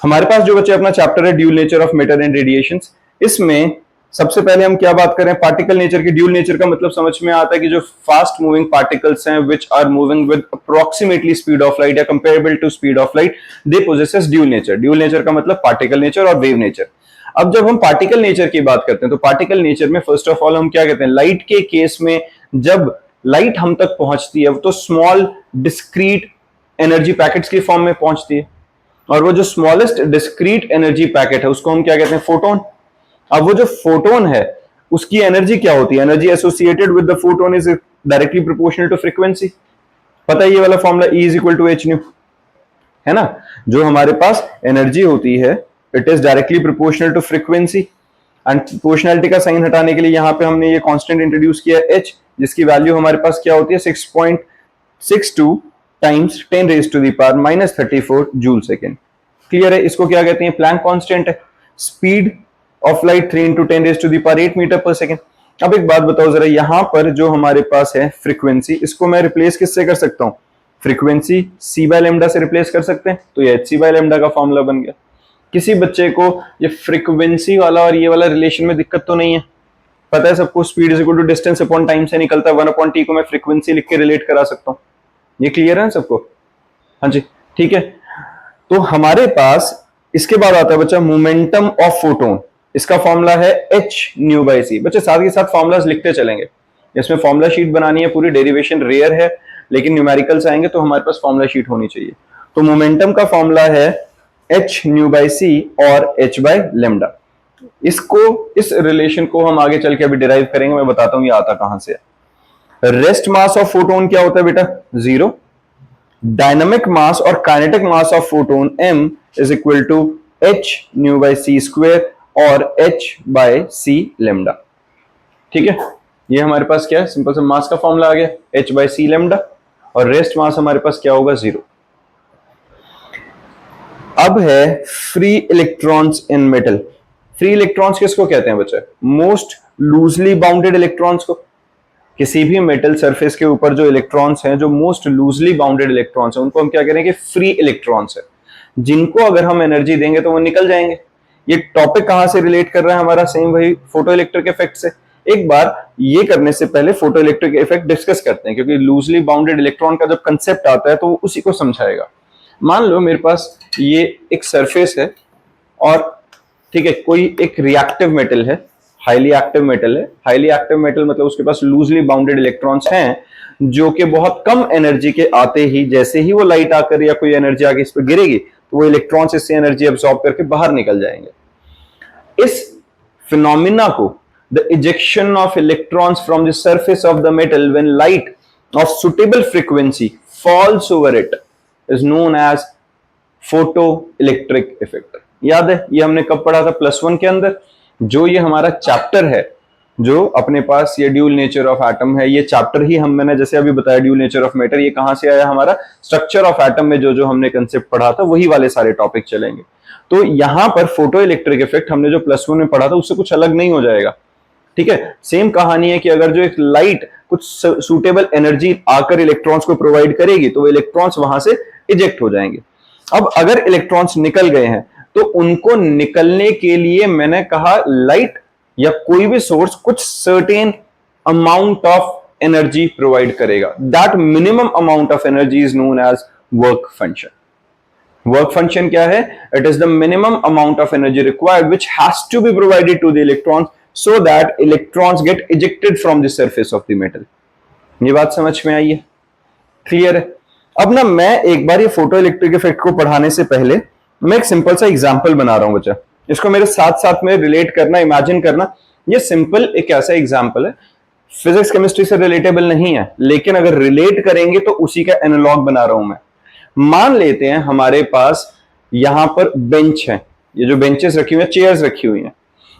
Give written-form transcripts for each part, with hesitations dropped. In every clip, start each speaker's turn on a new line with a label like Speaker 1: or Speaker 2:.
Speaker 1: हमारे पास जो बच्चे अपना चैप्टर है dual nature of matter and radiations, इसमें सबसे पहले हम क्या बात करें, पार्टिकल नेचर की। ड्यूल नेचर का मतलब समझ में आता है कि जो फास्ट मूविंग पार्टिकल्स हैं which are moving with approximately speed of light या comparable to speed of light, they possesses dual nature. Dual nature का मतलब पार्टिकल नेचर और वेव नेचर। अब जब हम पार्टिकल नेचर की बात करते हैं तो पार्टिकल नेचर में फर्स्ट ऑफ ऑल हम क्या कहते हैं, लाइट के केस में जब लाइट हम तक पहुंचती है तो स्मॉल डिस्क्रीट एनर्जी पैकेट्स की फॉर्म में पहुंचती है, और वो जो स्मॉलेस्ट डिस्क्रीट एनर्जी पैकेट है उसको हम क्या कहते हैं, फोटोन। अब वो जो फोटोन है उसकी एनर्जी क्या होती है, energy associated with the photon is directly proportional to frequency. पता है ये वाला formula E is equal to H nu, है ना। जो हमारे पास एनर्जी होती है it is directly proportional to frequency, and proportionality का साइन हटाने के लिए यहां पे हमने ये कांस्टेंट इंट्रोड्यूस किया h, जिसकी वैल्यू हमारे पास क्या होती है 6.62 times 10 raise to the power -34 joule second. Clear है। इसको क्या कहते हैं, प्लैंक कांस्टेंट है। Speed of light 3 × 10 raise to the power 8 metre पर सेकेंड। अब एक बात बताओ जरा, यहां पर जो हमारे पास है फ्रीक्वेंसी, इसको मैं रिप्लेस किससे कर सकता हूं, फ्रीक्वेंसी c/λ से रिप्लेस कर सकते हैं, तो ये hc/λ का फॉर्मूला बन गया। किसी बच्चे को ये फ्रीक्वेंसी वाला और ये वाला रिलेशन में दिक्कत तो नहीं है, पता है सबको, speed is equal to distance upon time से निकलता है, 1/t को मैं फ्रीक्वेंसी लिख के रिलेट करा सकता हूं। ये क्लियर है सबको? हाँ जी, ठीक है। तो हमारे पास इसके बाद आता है बच्चा मोमेंटम ऑफ फोटोन। इसका फॉर्मूला है h ν/c। बच्चे साथ के साथ फॉर्मूलाज लिखते चलेंगे, इसमें फॉर्मूला शीट बनानी है पूरी, डेरिवेशन रेयर है लेकिन न्यूमेरिकल्स आएंगे तो हमारे पास फॉर्मूला शीट होनी चाहिए। तो मोमेंटम का फॉर्मूला है h ν/c और h/λ। इसको, इस रिलेशन को हम आगे चल के अभी डिराइव करेंगे, मैं बताता हूं ये आता कहां से है। रेस्ट मास ऑफ फोटोन क्या होता है बेटा, 0। डायनामिक मास और kinetic mass of photon m is equal to h ν/c square और h/c/λ। ठीक है, ये हमारे पास क्या है, सिंपल सा मास का फॉर्मूला आ गया h/c/λ, और रेस्ट मास हमारे पास क्या होगा, 0। अब है free electrons in metal. Free electrons किसको कहते हैं बच्चे, मोस्ट लूजली बाउंडेड इलेक्ट्रॉन्स को। किसी भी मेटल सरफेस के ऊपर जो इलेक्ट्रॉन्स हैं, जो मोस्ट लूजली बाउंडेड इलेक्ट्रॉन्स हैं, उनको हम क्या करेंगे, फ्री इलेक्ट्रॉन्स है, जिनको अगर हम एनर्जी देंगे तो वो निकल जाएंगे। ये टॉपिक कहां से रिलेट कर रहा है हमारा, सेम वही फोटो इलेक्ट्रिक इफेक्ट से। एक बार ये करने से पहले फोटो इलेक्ट्रिक इफेक्ट डिस्कस करते हैं, क्योंकि लूजली बाउंडेड इलेक्ट्रॉन का जब कंसेप्ट आता है तो वो उसी को समझाएगा। मान लो मेरे पास ये एक सरफेस है और ठीक है, कोई एक रिएक्टिव मेटल है, हाईली एक्टिव मेटल है। हाईली एक्टिव मेटल मतलब उसके पास लूजली बाउंडेड इलेक्ट्रॉन्स हैं जो कि बहुत कम एनर्जी के आते ही, जैसे ही वो लाइट आकर या कोई एनर्जी आके इस पर गिरेगी तो वो इलेक्ट्रॉन्स इससे एनर्जी एब्सॉर्ब करके बाहर निकल जाएंगे। इस फिनोमिना को, the ejection of electrons from the surface of the metal when light of suitable frequency falls over it, is known as photo electric effect. याद है ये हमने कब पढ़ा था, +1 के अंदर। जो ये हमारा चैप्टर है, जो अपने पास ये ड्यूल नेचर ऑफ एटम है, ये चैप्टर ही मैंने जैसे अभी बताया ड्यूल नेचर ऑफ मैटर, ये कहां से आया, हमारा स्ट्रक्चर ऑफ एटम में जो जो हमने कंसेप्ट पढ़ा था वही वाले सारे टॉपिक चलेंगे। तो यहां पर फोटो इलेक्ट्रिक इफेक्ट हमने जो +1 में पढ़ा था उससे कुछ अलग नहीं हो जाएगा। ठीक है, सेम कहानी है कि अगर जो एक लाइट कुछ सूटेबल एनर्जी आकर इलेक्ट्रॉन्स को प्रोवाइड करेगी तो वो इलेक्ट्रॉन्स वहां से इजेक्ट हो जाएंगे। अब अगर इलेक्ट्रॉन्स निकल गए हैं तो उनको निकलने के लिए मैंने कहा लाइट या कोई भी सोर्स कुछ certain amount of energy provide करेगा। That minimum amount of energy is known as work function. Work function क्या है, it is the minimum amount of energy required which has to be provided to the electrons so that electrons get ejected from the surface of the metal। ये बात समझ में आई है, clear है। अब ना मैं एक बार ये फोटो इलेक्ट्रिक इफेक्ट को पढ़ाने से पहले मैं एक सिंपल सा एग्जांपल बना रहा हूं बच्चा, इसको मेरे साथ साथ में रिलेट करना, इमेजिन करना। ये सिंपल एक ऐसा एग्जांपल है, फिजिक्स केमिस्ट्री से रिलेटेबल नहीं है, लेकिन अगर रिलेट करेंगे तो उसी का एनालॉग बना रहा हूं मैं। मान लेते हैं हमारे पास यहां पर बेंच है, ये जो बेंचेस रखी हुई है, चेयर्स रखी हुई हैं।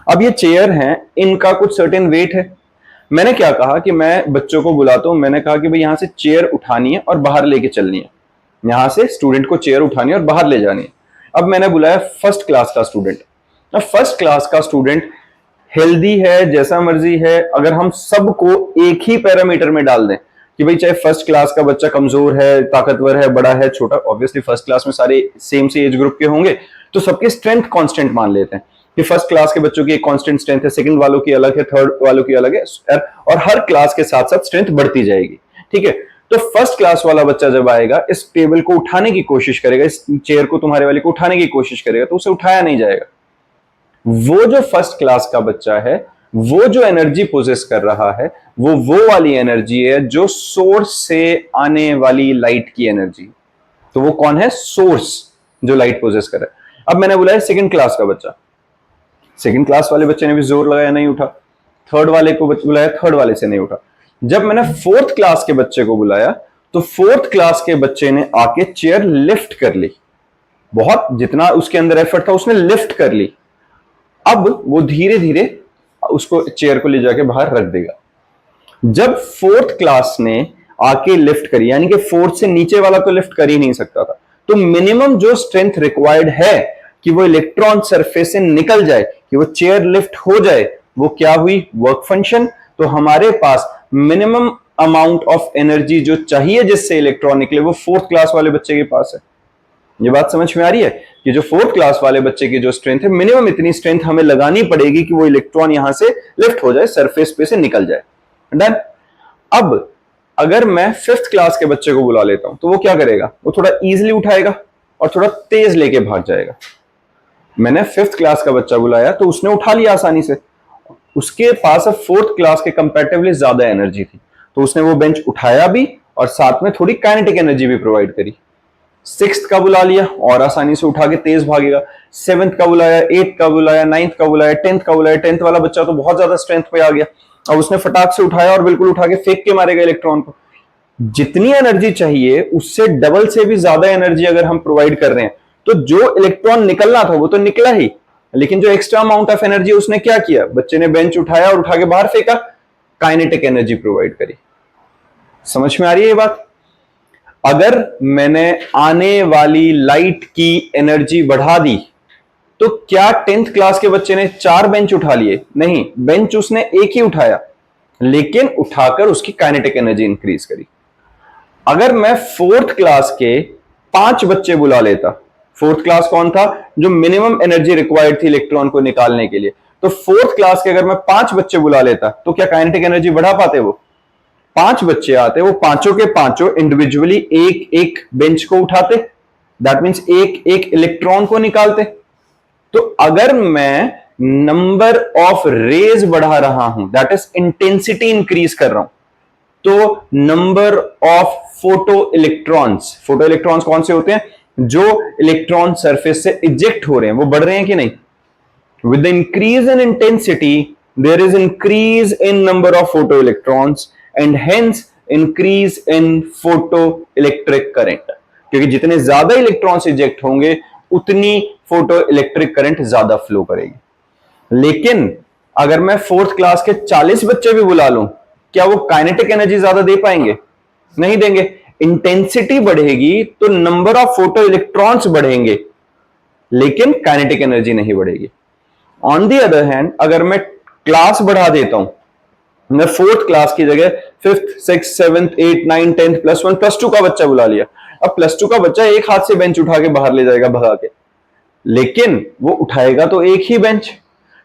Speaker 1: अब ये चेयर हैं, इनका कुछ सर्टेन वेट है। मैंने क्या कहा कि मैं बच्चों को बुलाता हूं, मैंने कहा कि भाई यहां से चेयर उठानी है और बाहर लेके चलनी है, यहां से स्टूडेंट को चेयर उठानी है और बाहर ले जानी है। अब मैंने बुलाया फर्स्ट क्लास का स्टूडेंट। अब फर्स्ट क्लास का स्टूडेंट हेल्दी है, जैसा मर्जी है, अगर हम सबको एक ही पैरामीटर में डाल दें कि भाई चाहे फर्स्ट क्लास का बच्चा कमजोर है, ताकतवर है, बड़ा है, छोटा, ऑब्वियसली फर्स्ट क्लास में सारे सेम से एज ग्रुप के होंगे, तो सबके स्ट्रेंथ कांस्टेंट मान लेते हैं कि फर्स्ट क्लास के बच्चों की एक कांस्टेंट स्ट्रेंथ है, सेकंड वालों की अलग है, थर्ड वालों की अलग है, और हर क्लास के साथ साथ स्ट्रेंथ बढ़ती जाएगी। ठीक है, तो फर्स्ट क्लास वाला बच्चा जब आएगा, इस टेबल को उठाने की कोशिश करेगा, इस चेयर को तुम्हारे वाले को उठाने की कोशिश करेगा, तो उसे उठाया नहीं जाएगा। वो जो फर्स्ट क्लास का बच्चा है, वो जो एनर्जी पोजेस कर रहा है, वो वाली एनर्जी है जो सोर्स से आने वाली लाइट की एनर्जी। तो वो कौन है? सोर्स, जो लाइट पोजेस कर रहा है। अब मैंने बुलाया सेकंड क्लास का बच्चा, सेकंड क्लास वाले बच्चे ने भी जोर लगाया, नहीं उठा। थर्ड वाले को बुलाया, थर्ड वाले से नहीं उठा। जब मैंने फोर्थ क्लास के बच्चे को बुलाया, तो फोर्थ क्लास के बच्चे ने आके चेयर लिफ्ट कर ली, बहुत जितना उसके अंदर एफर्ट था उसने लिफ्ट कर ली। अब वो धीरे धीरे उसको चेयर को ले जाके बाहर रख देगा। जब फोर्थ क्लास ने आके लिफ्ट करी, यानी कि फोर्थ से नीचे वाला तो लिफ्ट कर ही नहीं सकता था, तो मिनिमम जो स्ट्रेंथ रिक्वायर्ड है कि वो इलेक्ट्रॉन सरफेस से निकल जाए, कि वो चेयर लिफ्ट हो जाए, वो क्या हुई? Work function. तो हमारे पास मिनिमम अमाउंट ऑफ एनर्जी जो चाहिए जिससे इलेक्ट्रॉन निकले, वो फोर्थ क्लास वाले बच्चे के पास है। ये बात समझ में आ रही है कि जो फोर्थ क्लास वाले बच्चे की जो स्ट्रेंथ है, मिनिमम इतनी स्ट्रेंथ हमें लगानी पड़ेगी कि वो इलेक्ट्रॉन यहां से लिफ्ट हो जाए, सरफेस पे से निकल जाए। डन। अब अगर मैं फिफ्थ क्लास के बच्चे को बुला लेता हूं, तो वो क्या करेगा? वो थोड़ा इजीली उठाएगा और थोड़ा तेज लेके भाग जाएगा। मैंने फिफ्थ क्लास का बच्चा बुलाया तो उसने उठा लिया आसानी से, उसके पास अब फोर्थ क्लास के कंपैरेटिवली ज्यादा एनर्जी थी, तो उसने वो बेंच उठाया भी और साथ में थोड़ी काइनेटिक एनर्जी भी प्रोवाइड करी। सिक्स्थ का बुला लिया और आसानी से उठा के तेज भागेगा। सेवेंथ का बुलाया, एट्थ का बुलाया, नाइन्थ का बुलाया, टेंथ का बुलाया। टेंथ वाला बच्चा तो बहुत ज्यादा स्ट्रेंथ पे आ गया, अब उसने फटाक से उठाया और बिल्कुल उठा के फेंक के मारेगा इलेक्ट्रॉन को। जितनी एनर्जी चाहिए उससे डबल से भी ज्यादा एनर्जी अगर हम प्रोवाइड कर रहे हैं, तो जो इलेक्ट्रॉन निकलना था वो तो निकला ही, लेकिन जो एक्स्ट्रा अमाउंट ऑफ एनर्जी उसने क्या किया? बच्चे ने बेंच उठाया और उठा के बाहर फेंका, काइनेटिक एनर्जी प्रोवाइड करी। समझ में आ रही है ये बात? अगर मैंने आने वाली लाइट की एनर्जी बढ़ा दी, तो क्या 10th क्लास के बच्चे ने 4 बेंच उठा लिए? नहीं, बेंच उसने एक ही उठाया, लेकिन उठाकर उसकी काइनेटिक एनर्जी इंक्रीज करी। अगर मैं फोर्थ क्लास के 5 बच्चे बुला लेता, फोर्थ क्लास कौन था? जो मिनिमम एनर्जी रिक्वायर्ड थी इलेक्ट्रॉन को निकालने के लिए, तो फोर्थ क्लास के अगर मैं 5 बच्चे बुला लेता, तो क्या काइनेटिक एनर्जी बढ़ा पाते? वो 5 बच्चे आते, वो पांचों के पांचों इंडिविजुअली एक एक बेंच को उठाते, दैट मीन्स एक एक इलेक्ट्रॉन को निकालते। तो अगर मैं नंबर ऑफ रेज बढ़ा रहा हूं, दैट इज इंटेंसिटी इंक्रीज कर रहा हूं, तो नंबर ऑफ फोटो इलेक्ट्रॉन्स कौन से होते हैं? जो इलेक्ट्रॉन सरफेस से इजेक्ट हो रहे हैं, वो बढ़ रहे हैं कि नहीं? With the increase in intensity there is increase in number of photo electrons and hence increase in photo electric current, क्योंकि जितने ज्यादा इलेक्ट्रॉन्स इजेक्ट होंगे उतनी फोटो इलेक्ट्रिक करंट ज्यादा फ्लो करेगी। लेकिन अगर मैं फोर्थ क्लास के 40 बच्चे भी बुला लूं, क्या वो काइनेटिक एनर्जी ज्यादा दे पाएंगे? नहीं देंगे। इंटेंसिटी बढ़ेगी तो नंबर ऑफ फोटो इलेक्ट्रॉन्स बढ़ेंगे, लेकिन काइनेटिक एनर्जी नहीं बढ़ेगी। ऑन दी अदर हैंड, अगर मैं क्लास बढ़ा देता हूं, मैं फोर्थ क्लास की जगह fifth, six, seventh, eight, nine, tenth, +1, +2 का बच्चा बुला लिया, अब +2 का बच्चा एक हाथ से बेंच उठा के बाहर ले जाएगा भगा के, लेकिन वो उठाएगा तो एक ही बेंच।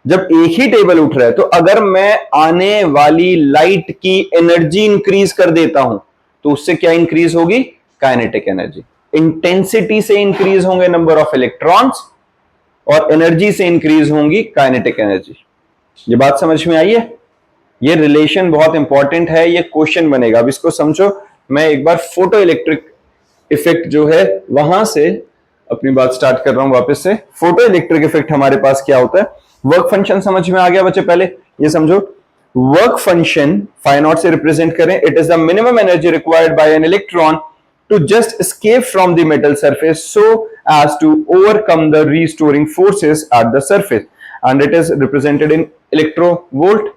Speaker 1: जब एक ही टेबल उठ रहा है, तो अगर मैं आने वाली लाइट की एनर्जी इंक्रीज कर देता हूं, तो उससे क्या इंक्रीज होगी? Kinetic energy. इंटेंसिटी से इंक्रीज होंगे नंबर ऑफ इलेक्ट्रॉन्स और एनर्जी से इंक्रीज होंगी काइनेटिक एनर्जी। ये बात समझ में आई है? ये रिलेशन बहुत इंपॉर्टेंट है, ये क्वेश्चन बनेगा, अब इसको समझो। मैं एक बार फोटो इलेक्ट्रिक इफेक्ट जो है वहां से अपनी बात स्टार्ट कर रहा हूं वापस से। फोटो इलेक्ट्रिक इफेक्ट हमारे पास क्या होता है? वर्क फंक्शन समझ में आ गया बच्चे? पहले ये समझो, वर्क फंक्शन फाई नॉट से रिप्रेजेंट करें, it is the minimum energy required by an electron to just escape from the metal surface so as to overcome the restoring forces at the surface, and it is represented in electrovolt।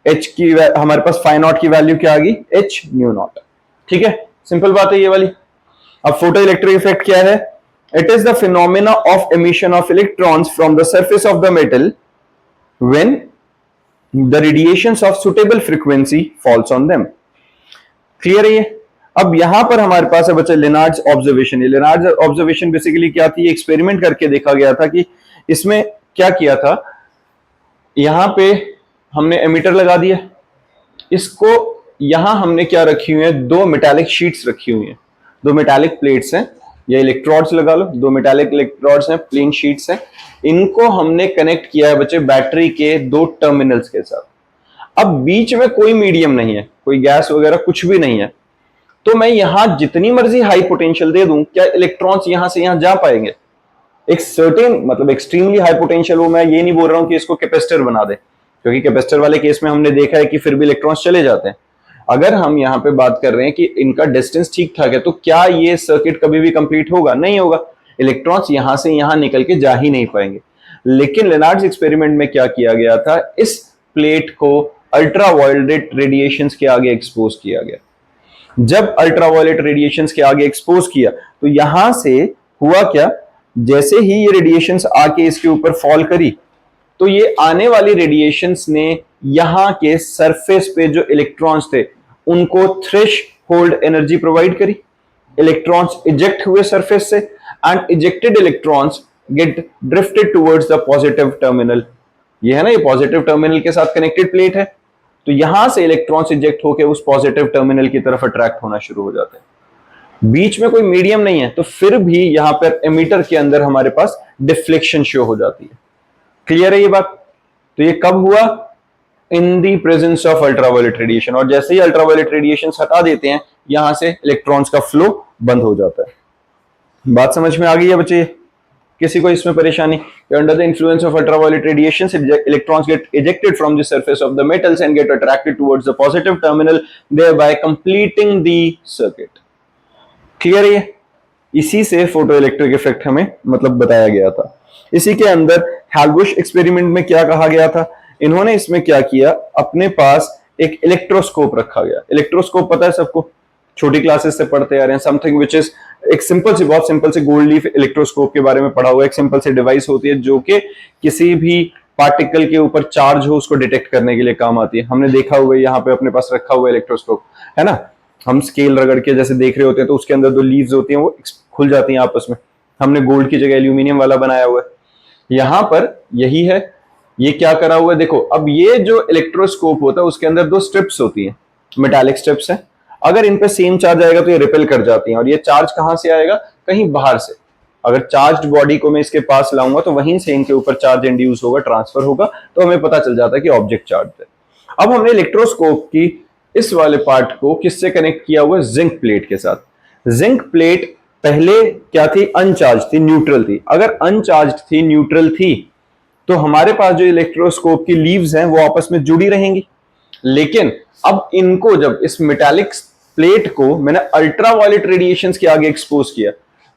Speaker 1: H की हमारे पास phi not की value क्या आ गई? H new not. ठीक है, simple बात है ये वाली। अब फोटो इलेक्ट्रिक इफेक्ट क्या है? It is the phenomena of emission of electrons from the surface of the metal when the radiations of suitable frequency falls on them. Clear है ये? अब यहां पर हमारे पास है बच्चे लेनार्ड्स ऑब्जर्वेशन। ये लेनार्ड्स ऑब्जर्वेशन बेसिकली क्या थी, एक्सपेरिमेंट करके देखा गया था कि इसमें क्या किया था, यहां पे हमने एमीटर लगा दिया, इसको यहां हमने क्या रखी हुई है, दो मेटालिक शीट्स रखी हुई हैं, दो मेटालिक प्लेट्स हैं, या इलेक्ट्रोड्स लगा लो, दो मेटालिक इलेक्ट्रोड्स हैं, प्लेन शीट्स हैं, इनको हमने कनेक्ट किया है बच्चे बैटरी के दो टर्मिनल्स के साथ। अब बीच में कोई मीडियम नहीं है, कोई गैस वगैरह कुछ भी नहीं है, तो मैं यहां जितनी मर्जी हाई पोटेंशियल दे दूं, क्या इलेक्ट्रॉन्स यहां से यहां जा पाएंगे? एक सर्टेन मतलब एक्सट्रीमली हाई पोटेंशियल हो, मैं ये नहीं बोल रहा हूं कि इसको कैपेसिटर बना दे, क्योंकि कैपेसिटर वाले केस में हमने देखा है कि फिर भी इलेक्ट्रॉन्स चले जाते हैं। अगर हम यहां पे बात कर रहे हैं कि इनका डिस्टेंस ठीक ठाक है, तो क्या ये सर्किट कभी भी कंप्लीट होगा? नहीं होगा, इलेक्ट्रॉन्स यहां से यहां निकल के जा ही नहीं पाएंगे। लेकिन लेनार्ड्स एक्सपेरिमेंट में क्या किया गया था, इस प्लेट को अल्ट्रावायलेट रेडिएशंस के आगे एक्सपोज किया गया। जब अल्ट्रावायलेट रेडिएशंस के आगे एक्सपोज किया तो यहां से हुआ क्या, जैसे ही ये रेडिएशंस आके इसके ऊपर फॉल करी, तो ये आने वाली रेडिएशंस ने यहां के सरफेस पे जो इलेक्ट्रॉन्स थे उनको थ्रेशहोल्ड एनर्जी प्रोवाइड करी। इलेक्ट्रॉन्स इजेक्ट हुए सरफेस से, and ejected electrons get drifted towards the positive terminal. ये है ना, ये पॉजिटिव टर्मिनल के साथ कनेक्टेड प्लेट है, तो यहां से इलेक्ट्रॉन्स इजेक्ट होकर उस पॉजिटिव टर्मिनल की तरफ अट्रैक्ट होना शुरू हो जाते हैं। बीच में कोई मीडियम नहीं है, तो फिर भी यहां पर एमीटर के अंदर हमारे पास डिफ्लेक्शन शो हो जाती है। क्लियर है ये बात? तो ये कब हुआ? In the presence of ultraviolet radiation. और जैसे ही अल्ट्रावायलेट रेडिएशन हटा देते हैं, यहां से इलेक्ट्रॉन्स का फ्लो बंद हो जाता है। बात समझ में आ गई है बच्चे? किसी को इसमें परेशानी? Under the influence of ultraviolet radiation, electrons get ejected from the surface of the metals and get attracted towards the positive terminal, thereby completing the circuit. Clear है? इसी से फोटो इलेक्ट्रिक इफेक्ट हमें मतलब बताया गया था। इसी के अंदर हेल्बुश एक्सपेरिमेंट में क्या कहा गया था, इन्होंने इसमें क्या किया, अपने पास एक इलेक्ट्रोस्कोप रखा गया। इलेक्ट्रोस्कोप पता है सबको, छोटी क्लासेस से पढ़ते आ रहे हैं, समथिंग विच इज एक सिंपल सी, बहुत सिंपल से गोल्ड लीफ इलेक्ट्रोस्कोप के बारे में पढ़ा हुआ है। एक सिंपल सी डिवाइस होती है जो कि किसी भी पार्टिकल के ऊपर चार्ज हो उसको डिटेक्ट करने के लिए काम आती है। हमने देखा हुआ है, यहाँ पे अपने पास रखा हुआ इलेक्ट्रोस्कोप है ना, हम स्केल रगड़ के जैसे देख रहे होते हैं, तो उसके अंदर दो लीव्स होती हैं वो खुल जाती हैं आपस में। हमने गोल्ड की जगह एल्यूमिनियम वाला बनाया हुआ है, यहां पर यही है। ये क्या करा हुआ है देखो, अब ये जो इलेक्ट्रोस्कोप होता है उसके अंदर दो स्ट्रिप्स होती हैं, मेटालिक स्ट्रिप्स हैं। अगर इन पे सेम चार्ज आएगा तो ये रिपेल कर जाती हैं, और ये चार्ज कहां से आएगा, कहीं बाहर से। अगर चार्ज्ड बॉडी को मैं इसके पास लाऊंगा तो वहीं से इनके ऊपर चार्ज इंड्यूस होगा, ट्रांसफर होगा, तो हमें पता चल जाता है कि ऑब्जेक्ट चार्ज है। अब हमने इलेक्ट्रोस्कोप की इस वाले पार्ट को किससे कनेक्ट किया हुआ है, जिंक प्लेट के साथ। जिंक प्लेट पहले क्या थी, अनचार्ज थी, न्यूट्रल थी। अगर अनचार्ज थी, न्यूट्रल थी, तो हमारे पास जो इलेक्ट्रोस्कोप की लीव्स हैं वो आपस में जुड़ी रहेंगी। लेकिन अब इनको जब इस मेटालिक प्लेट को मैंने अल्ट्रावायलेट रेडिएशंस के आगे एक्सपोज किया,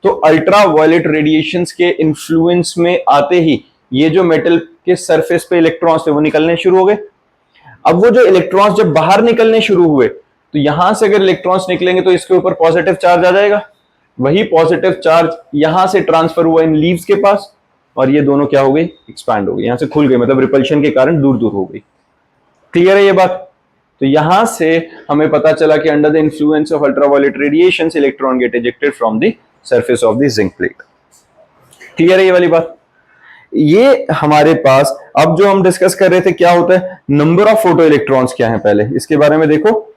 Speaker 1: तो अल्ट्रावायलेट रेडिएशंस के इन्फ्लुएंस में आते ही ये जो मेटल के सरफेस पे इलेक्ट्रॉन्स थे वो निकलने शुरू हो गए। अब वो जो इलेक्ट्रॉन्स जब बाहर निकलने शुरू हुए, तो यहां से अगर इलेक्ट्रॉन्स निकलेंगे तो इसके ऊपर पॉजिटिव चार्ज आ जाएगा। वही पॉजिटिव चार्ज यहां से ट्रांसफर हुआ इन लीव्स के पास, और ये दोनों क्या हो गई, एक्सपैंड हो गई, यहां से खुल गई, मतलब रिपल्शन के कारण दूर दूर हो गई। क्लियर है ये बात? तो यहां से हमें पता चला कि under the influence of ultraviolet radiations electron get ejected from the surface of the zinc plate. Clear है ये वाली बात? ये हमारे पास अब जो हम डिस्कस कर रहे थे क्या होता है, नंबर ऑफ फोटो इलेक्ट्रॉन्स क्या है, पहले इसके बारे में देखो।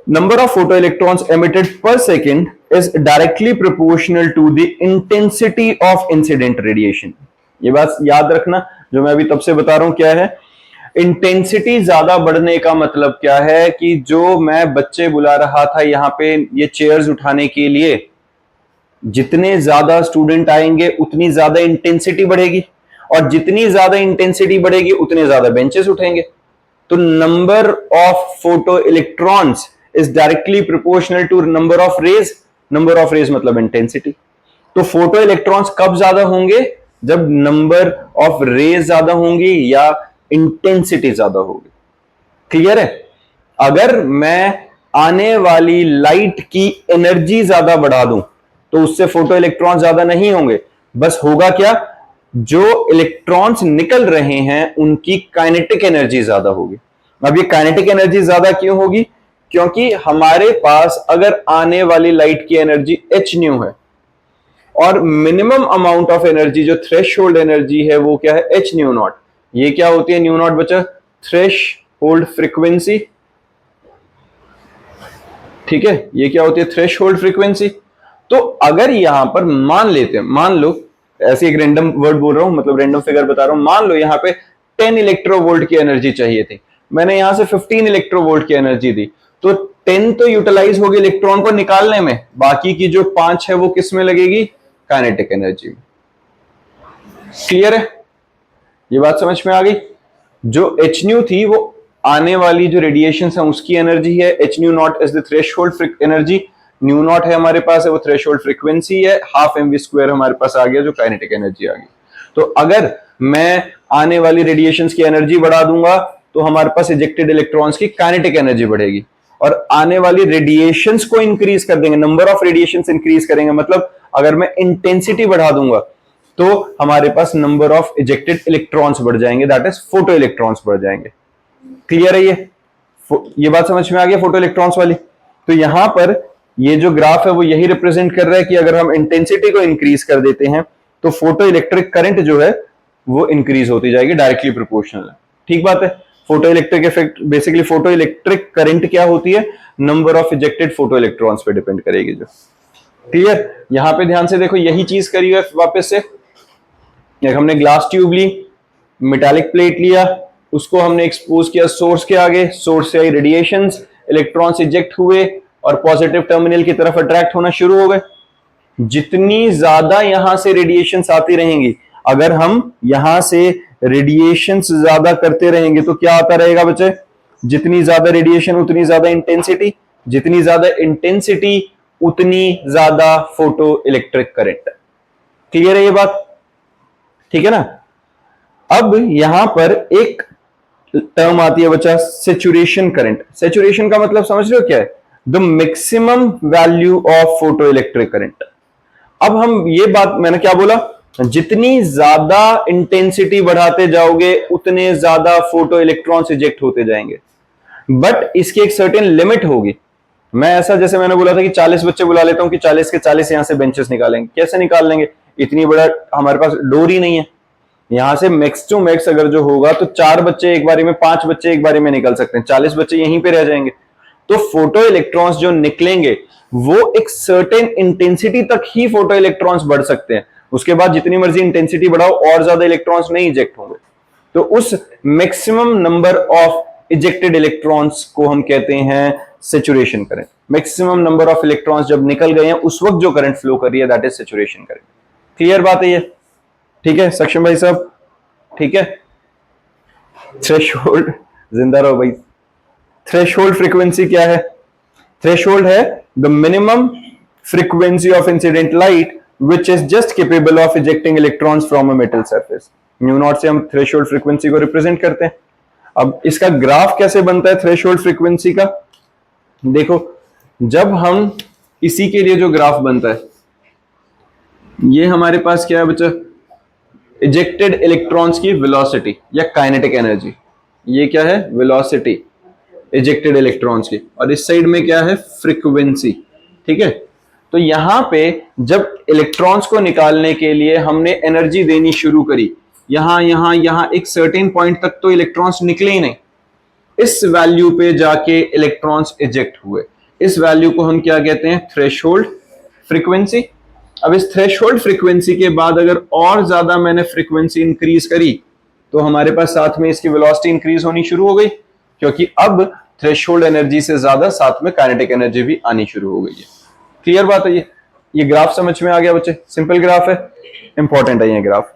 Speaker 1: Number of photo electrons emitted per second is directly proportional to the intensity of incident radiation. ये बात याद रखना, जो मैं अभी तब से बता रहा हूं क्या है, इंटेंसिटी ज्यादा बढ़ने का मतलब क्या है कि जो मैं बच्चे बुला रहा था यहां पे ये चेयर्स उठाने के लिए, जितने ज्यादा स्टूडेंट आएंगे उतनी ज्यादा इंटेंसिटी बढ़ेगी, और जितनी ज्यादा इंटेंसिटी बढ़ेगी उतने ज्यादा बेंचेस उठेंगे। तो number of photo electrons is directly proportional to number of rays. Number of rays मतलब इंटेंसिटी। तो फोटो इलेक्ट्रॉन्स कब ज्यादा होंगे, जब नंबर ऑफ रेज ज्यादा होंगी या इंटेंसिटी ज्यादा होगी। क्लियर है? अगर मैं आने वाली लाइट की एनर्जी ज्यादा बढ़ा दूं तो उससे फोटो इलेक्ट्रॉन ज्यादा नहीं होंगे, बस होगा क्या, जो इलेक्ट्रॉन्स निकल रहे हैं उनकी काइनेटिक एनर्जी ज्यादा होगी। अब ये काइनेटिक एनर्जी ज्यादा क्यों होगी, क्योंकि हमारे पास अगर आने वाली लाइट की एनर्जी एच न्यू है और मिनिमम अमाउंट ऑफ एनर्जी जो थ्रेश होल्ड एनर्जी है वो क्या है, एच न्यू नॉट। ये क्या होती है न्यू नॉट बच्चा, थ्रेश होल्ड फ्रीक्वेंसी। ठीक है, ये क्या होती है, थ्रेश होल्ड फ्रीक्वेंसी। तो अगर यहां पर मान लेते हैं, मान लो ऐसे एक रैंडम वर्ड बोल रहा हूं, मतलब रैंडम फिगर बता रहा हूं, मान लो यहां पे 10 इलेक्ट्रोवोल्ट की एनर्जी चाहिए थी, मैंने यहां से 15 इलेक्ट्रोवोल्ट की एनर्जी दी, तो 10 तो यूटिलाइज होगी इलेक्ट्रॉन को निकालने में, बाकी की जो 5 है वो किस में लगेगी, काइनेटिक एनर्जी में। क्लियर है, ये बात समझ में आ गई। जो एच न्यू थी वो आने वाली जो रेडिएशन है उसकी एनर्जी है, H nu naught is the threshold energy, new not है हमारे पास है वो थ्रेशोल्ड फ्रीक्वेंसी है, हाफ एम वी स्क्वायर हमारे पास आ गया जो काइनेटिक एनर्जी आ गई। तो अगर मैं आने वाली रेडिएशंस की एनर्जी बढ़ा दूंगा तो हमारे पास इजेक्टेड इलेक्ट्रॉन्स की काइनेटिक एनर्जी बढ़ेगी, और आने वाली रेडिएशंस को इंक्रीज कर देंगे, नंबर ऑफ रेडिएशंस इंक्रीज करेंगे, मतलब अगर मैं इंटेंसिटी बढ़ा दूंगा तो हमारे पास नंबर ऑफ इजेक्टेड इलेक्ट्रॉन्स बढ़ जाएंगे, दैट इज फोटो इलेक्ट्रॉन्स बढ़ जाएंगे। क्लियर है ये बात समझ में आ गया फोटो इलेक्ट्रॉन्स वाली। तो यहां पर ये जो ग्राफ है वो यही रिप्रेजेंट कर रहा है कि अगर हम इंटेंसिटी को इंक्रीज कर देते हैं तो फोटो इलेक्ट्रिक करंट जो है वो इंक्रीज होती जाएगी, डायरेक्टली प्रोपोर्शनल है। ठीक बात है। Photo electric effect, basically photo electric current क्या होती है, number of ejected photo electrons पे डिपेंड करेगी जो। क्लियर, यहां पे ध्यान से देखो यही चीज करी है वापस से, हमने ग्लास ट्यूब ली, मेटालिक प्लेट लिया, उसको हमने एक्सपोज किया सोर्स के आगे, सोर्स से आई रेडिएशंस, इलेक्ट्रॉन्स इजेक्ट हुए और पॉजिटिव टर्मिनल की तरफ अट्रैक्ट होना शुरू हो गए। जितनी ज्यादा यहां से रेडिएशंस आती रहेंगी, अगर हम यहां से रेडिएशंस ज्यादा करते रहेंगे तो क्या आता रहेगा बच्चे, जितनी ज्यादा रेडिएशन उतनी ज्यादा इंटेंसिटी, जितनी ज्यादा इंटेंसिटी उतनी ज्यादा फोटो इलेक्ट्रिक करंट। क्लियर है ये बात, ठीक है ना। अब यहां पर एक टर्म आती है बच्चा, सेचुरेशन करंट। सेचुरेशन का मतलब समझ रहे हो क्या है, the maximum value of photo electric current. अब हम ये बात, मैंने क्या बोला, जितनी ज्यादा इंटेंसिटी बढ़ाते जाओगे उतने ज्यादा फोटो इलेक्ट्रॉन्स इजेक्ट होते जाएंगे, बट इसकी एक सर्टेन लिमिट होगी। मैं ऐसा, जैसे मैंने बोला था कि 40 बच्चे बुला लेता हूं कि 40 के 40 यहां से बेंचेस निकालेंगे, कैसे निकाल लेंगे, इतनी बड़ा हमारे पास डोर ही नहीं है। यहां से मैक्स टू मैक्स अगर जो होगा तो 4 बच्चे एक बारी में, 5 बच्चे एक बारी में निकल सकते हैं, 40 बच्चे यहीं पे रह जाएंगे। तो फोटो इलेक्ट्रॉन्स जो निकलेंगे वो एक सर्टेन इंटेंसिटी तक ही फोटो इलेक्ट्रॉन्स बढ़ सकते हैं, उसके बाद जितनी मर्जी इंटेंसिटी बढ़ाओ और ज्यादा इलेक्ट्रॉन्स नहीं इजेक्ट होंगे। तो उस maximum number of ejected electrons को हम कहते हैं saturation current. Maximum number of electrons जब निकल गए हैं उस वक्त जो करंट फ्लो कर रही है that is saturation current. Clear बात है ये, ठीक है सक्षम भाई साहब, ठीक है। थ्रेशोल्ड, जिंदा रहो भाई। थ्रेशोल्ड फ्रीक्वेंसी क्या है, थ्रेशोल्ड है the minimum frequency of incident light which is just capable of ejecting electrons from a metal surface. New not से हम थ्रेशोल्ड फ्रीक्वेंसी को रिप्रेजेंट करते हैं। अब इसका ग्राफ कैसे बनता है थ्रेशोल्ड फ्रीक्वेंसी का, देखो जब हम इसी के लिए जो ग्राफ बनता है, ये हमारे पास क्या है बच्चा, इजेक्टेड इलेक्ट्रॉन्स की वेलोसिटी या काइनेटिक एनर्जी, ये क्या है वेलोसिटी इजेक्टेड इलेक्ट्रॉन्स की, और इस साइड में क्या है फ्रीक्वेंसी। ठीक है, तो यहां पे जब इलेक्ट्रॉन्स को निकालने के लिए हमने एनर्जी देनी शुरू करी, यहां यहां यहां एक सर्टेन पॉइंट तक तो इलेक्ट्रॉन्स निकले ही नहीं, इस वैल्यू पे जाके इलेक्ट्रॉन्स इजेक्ट हुए। इस वैल्यू को हम क्या कहते हैं, थ्रेशोल्ड फ्रीक्वेंसी। अब इस थ्रेशोल्ड फ्रीक्वेंसी के बाद अगर और ज्यादा मैंने फ्रीक्वेंसी इंक्रीज करी तो हमारे पास साथ में इसकी वेलोसिटी इंक्रीज होनी शुरू हो गई, क्योंकि अब थ्रेशोल्ड एनर्जी से ज्यादा साथ में काइनेटिक एनर्जी भी आनी शुरू हो गई है। क्लियर बात है ये ग्राफ समझ में आ गया बच्चे, सिंपल ग्राफ है, इंपॉर्टेंट है ये ग्राफ।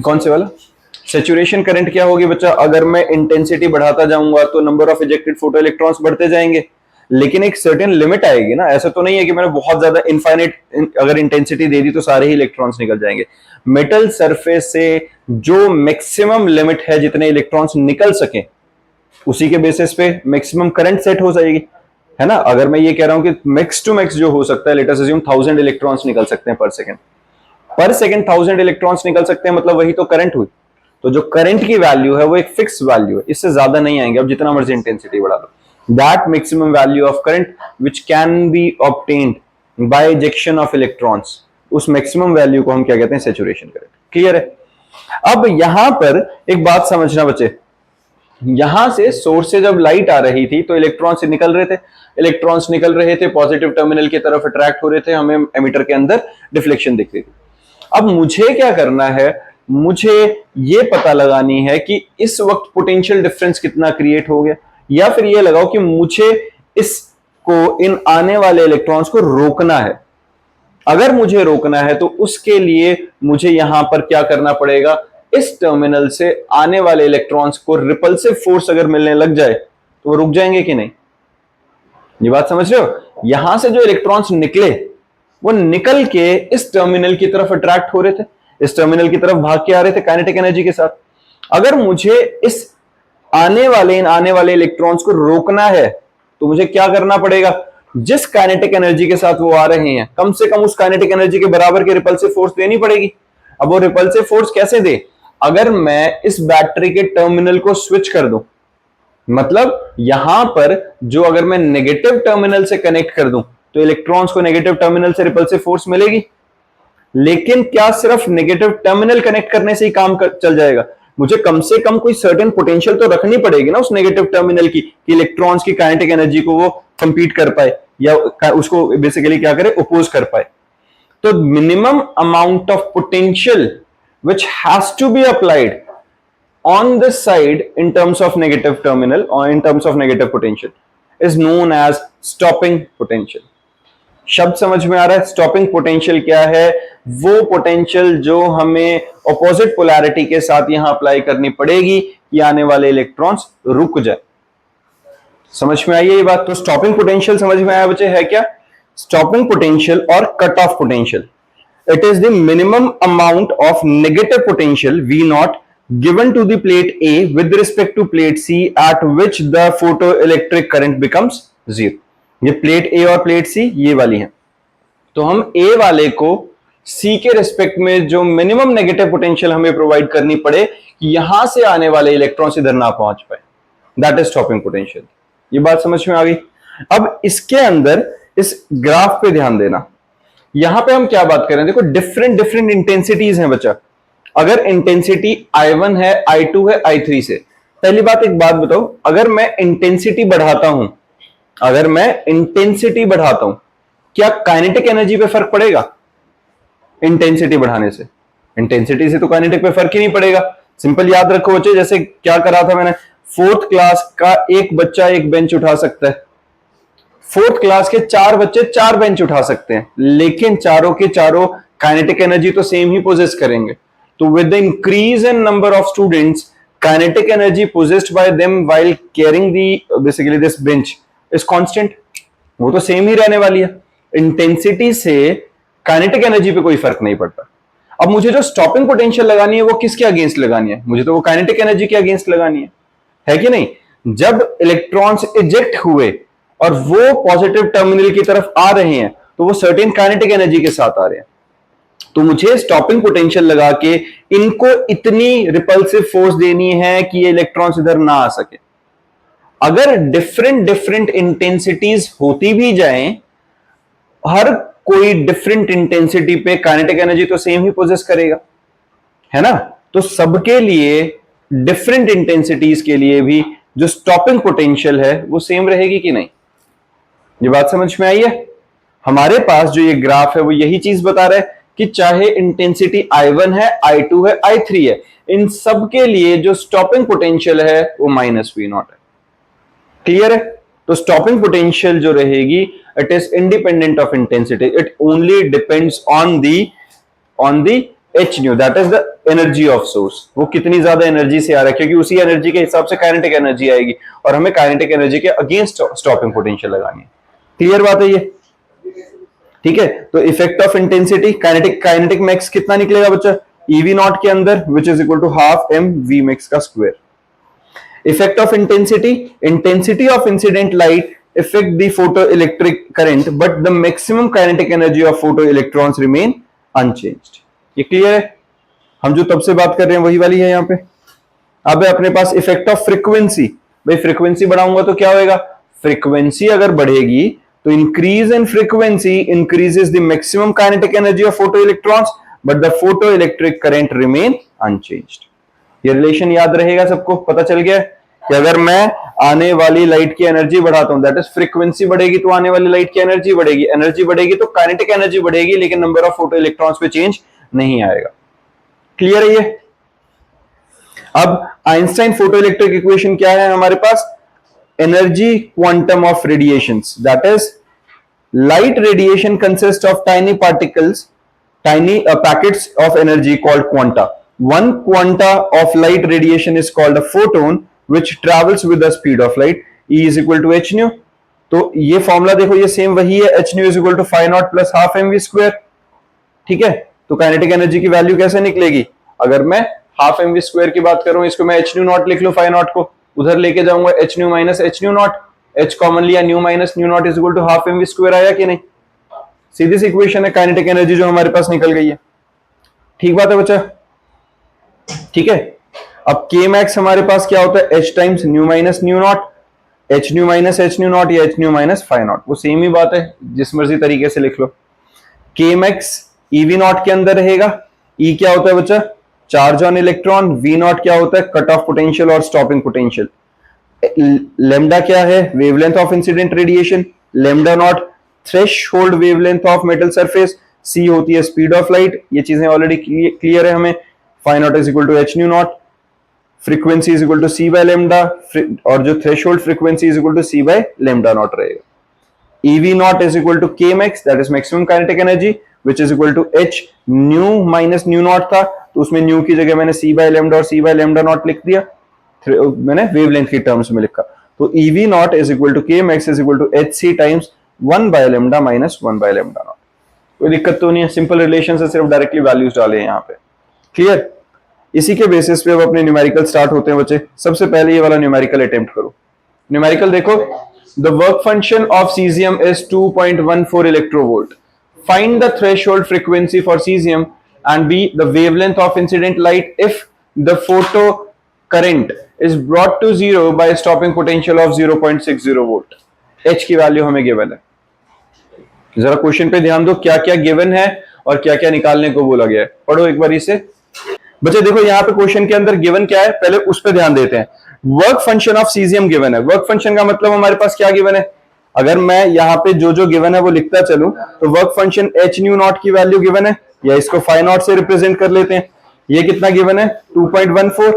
Speaker 1: कौन से वाला, सैचुरेशन करंट क्या होगी बच्चा, अगर मैं इंटेंसिटी बढ़ाता जाऊंगा तो number of ejected photo electrons बढ़ते जाएंगे, लेकिन एक सर्टेन लिमिट आएगी ना, ऐसा तो नहीं है कि मैंने बहुत ज्यादा इनफाइनाइट अगर इंटेंसिटी दे दी तो सारे ही इलेक्ट्रॉन्स निकल जाएंगे। मेटल सरफेस से जो मैक्सिमम लिमिट है जितने इलेक्ट्रॉन्स निकल सके उसी के बेसिस पे मैक्सिमम करंट सेट हो जाएगी, है ना। अगर मैं ये कह रहा हूं कि मैक्स टू मैक्स जो हो सकता है, लेट अस अज्यूम 1000 इलेक्ट्रॉन्स निकल सकते हैं पर सेकंड 1000 इलेक्ट्रॉन्स निकल सकते हैं, मतलब वही तो करंट हुई। तो जो करंट की वैल्यू है वो एक फिक्स वैल्यू है, इससे ज्यादा नहीं आएंगे, अब जितना मर्जी इंटेंसिटी बढ़ा दो। That maximum value of current which can be obtained by ejection of electrons, उस मैक्सिमम वैल्यू को हम क्या कहते हैं, सैचुरेशन करंट। क्लियर है? अब यहां पर एक बात समझना बच्चे, यहां से सोर्स से जब लाइट आ रही थी तो इलेक्ट्रॉन से निकल रहे थे, इलेक्ट्रॉन्स निकल रहे थे, पॉजिटिव टर्मिनल की तरफ अट्रैक्ट हो रहे थे, हमें एमिटर के अंदर डिफ्लेक्शन दिख रही थी। अब मुझे क्या करना है, मुझे यह पता लगानी है कि इस वक्त पोटेंशियल डिफरेंस कितना क्रिएट हो गया, या फिर यह लगाओ कि मुझे इसको, इन आने वाले इलेक्ट्रॉन्स को रोकना है। अगर मुझे रोकना है तो उसके लिए मुझे यहां पर क्या करना पड़ेगा, इस टर्मिनल से आने वाले इलेक्ट्रॉन्स को रिपल्सिव फोर्स अगर मिलने लग जाए तो वो रुक जाएंगे कि नहीं। ये बात समझ रहे हो? यहां से जो इलेक्ट्रॉन्स निकले वो निकल के इस टर्मिनल की तरफ अट्रैक्ट हो रहे थे, इस टर्मिनल की तरफ भाग के आ रहे थे काइनेटिक एनर्जी के साथ। अगर मुझे इस इन आने वाले इलेक्ट्रॉन्स को रोकना है तो मुझे क्या करना पड़ेगा, जिस काइनेटिक एनर्जी के साथ वो आ रहे हैं कम से कम उस काइनेटिक एनर्जी के बराबर की रिपल्सिव फोर्स देनी पड़ेगी। अब वो रिपल्सिव फोर्स कैसे दे, अगर मैं इस बैटरी के टर्मिनल को स्विच कर दूं, मतलब यहां पर जो अगर मैं नेगेटिव टर्मिनल से कनेक्ट कर दूं तो इलेक्ट्रॉन्स को नेगेटिव टर्मिनल से रिपल्सिव फोर्स मिलेगी। लेकिन क्या सिर्फ नेगेटिव टर्मिनल कनेक्ट करने से ही काम चल जाएगा, मुझे कम से कम कोई सर्टेन पोटेंशियल तो रखनी पड़ेगी ना उस नेगेटिव टर्मिनल की, कि इलेक्ट्रॉन्स की काइनेटिक एनर्जी को वो कंपीट कर पाए या उसको बेसिकली क्या करे, अपोज कर पाए। तो minimum amount of potential which has to be applied on this side in terms of negative terminal or in terms of negative potential is known as stopping potential। शब्द समझ में आ रहा है? स्टॉपिंग पोटेंशियल क्या है, वो पोटेंशियल जो हमें ऑपोजिट पोलैरिटी के साथ यहां अप्लाई करनी पड़ेगी कि आने वाले इलेक्ट्रॉन्स रुक जाए। समझ में आई है ये बात? तो स्टॉपिंग पोटेंशियल समझ में आया बच्चे, है क्या? स्टॉपिंग पोटेंशियल और cut off potential, it is the minimum amount of negative potential V naught given to the plate A with respect to plate C at which the photoelectric current becomes zero। ये plate A और plate C ये वाली है, तो हम A वाले को C के रिस्पेक्ट में जो मिनिमम नेगेटिव पोटेंशियल हमें प्रोवाइड करनी पड़े कि यहां से आने वाले इलेक्ट्रॉन्स इधर ना पहुंच पाए, दैट इज स्टॉपिंग पोटेंशियल। ये बात समझ में आ गई? अब इसके अंदर इस ग्राफ पे ध्यान देना, यहां पे हम क्या बात कर रहे हैं, देखो डिफरेंट इंटेंसिटीज हैं बच्चा। अगर इंटेंसिटी I1 है, I2 है, I3 से, पहली बात एक बात बताओ, अगर मैं इंटेंसिटी बढ़ाता हूं, क्या काइनेटिक एनर्जी पे फर्क पड़ेगा? इंटेंसिटी बढ़ाने से, इंटेंसिटी से तो काइनेटिक पे फर्क ही नहीं पड़ेगा। सिंपल याद रखो बच्चे, जैसे क्या करा था मैंने, फोर्थ क्लास का एक बच्चा एक बेंच उठा सकता है, फोर्थ क्लास के 4 बच्चे 4 बेंच उठा सकते हैं, लेकिन चारों के चारों काइनेटिक एनर्जी तो सेम ही पोजेस करेंगे। तो with the increase in number of students, kinetic energy possessed by them while carrying the basically this bench is constant, वो तो सेम ही रहने वाली है। इंटेंसिटी से काइनेटिक एनर्जी पे कोई फर्क नहीं पड़ता। अब मुझे जो स्टॉपिंग पोटेंशियल लगानी है वो किसके अगेंस्ट लगानी है, मुझे तो वो काइनेटिक एनर्जी के अगेंस्ट लगानी है कि नहीं? जब इलेक्ट्रॉन्स इजेक्ट हुए और वो पॉजिटिव टर्मिनल की तरफ आ रहे हैं तो वो सर्टेन काइनेटिक एनर्जी के साथ आ रहे हैं, तो मुझे स्टॉपिंग पोटेंशियल लगा के इनको इतनी रिपल्सिव फोर्स देनी है कि ये इलेक्ट्रॉन्स इधर ना आ सके। अगर डिफरेंट इंटेंसिटीज होती भी जाएं, हर कोई डिफरेंट इंटेंसिटी पे काइनेटिक एनर्जी तो सेम ही पोजेस करेगा, है ना? तो सबके लिए डिफरेंट इंटेंसिटीज के लिए भी जो स्टॉपिंग पोटेंशियल है वो सेम रहेगी कि नहीं? ये बात समझ में आई है? हमारे पास जो ये ग्राफ है वो यही चीज बता रहा है कि चाहे इंटेंसिटी I1 है, I2 है, I3 है, इन सब के लिए जो स्टॉपिंग पोटेंशियल है वो -V0 है। क्लियर है? तो स्टॉपिंग पोटेंशियल जो रहेगी, it is independent of intensity, it only depends on the h nu, that is the energy of source. वो कितनी ज्यादा एनर्जी से आ रहा है, क्योंकि उसी एनर्जी के हिसाब से काइनेटिक एनर्जी आएगी और हमें काइनेटिक एनर्जी के अगेंस्ट स्टॉपिंग पोटेंशियल लगानी है। क्लियर बात है ये? ठीक है, तो effect of intensity, kinetic max कितना निकलेगा बच्चा, EV नॉट के अंदर, which is equal to half m V max का square. Effect of intensity of incident light affect the photoelectric current but the maximum kinetic energy of photoelectrons remain unchanged। ये clear है? हम जो तब से बात कर रहे हैं वही वाली है यहाँ पे। अब है अपने पास इफेक्ट ऑफ फ्रीक्वेंसी। भाई फ्रीक्वेंसी बढ़ाऊंगा तो क्या होगा, फ्रीक्वेंसी अगर बढ़ेगी तो increase in frequency increases the maximum kinetic energy of photo electrons but the photo electric current remain unchanged. ये रिलेशन याद रहेगा सबको, पता चल गया कि अगर मैं आने वाली लाइट की एनर्जी बढ़ाता हूं, दैट इज फ्रीक्वेंसी बढ़ेगी तो आने वाली लाइट की एनर्जी बढ़ेगी तो काइनेटिक एनर्जी बढ़ेगी, लेकिन नंबर ऑफ फोटो इलेक्ट्रॉन्स पे चेंज नहीं आएगा। क्लियर है ये? अब आइंस्टाइन फोटो इलेक्ट्रिक इक्वेशन क्या है हमारे पास? Energy quantum of radiations, that is light radiation consists of tiny particles, tiny packets of energy called quanta. One quanta of light radiation is called a photon which travels with the speed of light. E is equal to h nu. तो ये formula देखो, ये same वही है, h nu is equal to phi naught plus half mv square। ठीक है, तो kinetic energy की वैल्यू कैसे निकलेगी? अगर मैं हाफ mv स्क्वायर की बात करूं, इसको मैं h nu नॉट लिख लूं, phi naught को उधर लेके जाऊंगा, h nu minus h nu naught, h common लिया, nu minus nu naught is equal to half mv square आया कि नहीं? सीधी सी इक्वेशन है काइनेटिक एनर्जी जो हमारे पास निकल गई है। ठीक बात है बच्चा? ठीक है, अब k मैक्स हमारे पास क्या होता है? h times new minus nu not, h new minus h new not या h new minus phi not, वो सेम ही बात है, जिस मर्जी तरीके से लिख लो। k मैक्स ev नॉट के अंदर रहेगा। e क्या होता है बच्चा? Charge on electron. v not क्या होता है? कट ऑफ पोटेंशियल और स्टॉपिंग पोटेंशियल। लेमडा क्या है? Wavelength of incident radiation. Lambda naught threshold wavelength of metal surface. C होती है स्पीड ऑफ लाइट। ये चीजें ऑलरेडी क्लियर है हमें। Phi naught is equal to H nu naught, frequency is equal to c by lambda, और जो threshold frequency is equal to c by lambda naught रहेगा। EV naught is equal to K max, that is maximum kinetic energy, which is equal to H nu minus nu naught था, तो उसमें nu की जगह मैंने C by lambda और C by lambda naught लिख दिया, मैंने वेवलेंथ की टर्म्स में लिखा। तो EV naught is equal to K max is equal to HC times 1 by lambda minus 1 by lambda naught। कोई दिक्कत तो नहीं है, सिंपल रिलेशन से सिर्फ डायरेक्टली वैल्यूज डाले हैं यहाँ पे। क्लियर? इसी के बेसिस पे अब अपने न्यूमेरिकल स्टार्ट होते हैं बच्चे। सबसे पहले ये वाला न्यूमेरिकल अटेम्प्ट करो। न्यूमेरिकल देखो, the work function of cesium is 2.14 electrovolt. Find the threshold frequency for cesium and B, the wavelength of incident light if the photo current is brought to zero by stopping potential of 0.60 volt। H की value हमें given है। जरा question पे ध्यान दो, क्या क्या given है और क्या क्या निकालने को बोला गया है। पढ़ो एक बार इसे बच्चे। देखो यहाँ पे क्वेश्चन के अंदर गिवन क्या है, पहले उस पर ध्यान देते हैं। Work function of caesium given है। वर्क फंक्शन का मतलब हमारे पास क्या गिवन है? अगर मैं यहाँ पे जो जो गिवन है वो लिखता चलूं, तो work function H nu not की वैल्यू गिवन है, या इसको फाई नॉट से रिप्रेजेंट कर लेते हैं। ये कितना गिवन है? 2.14।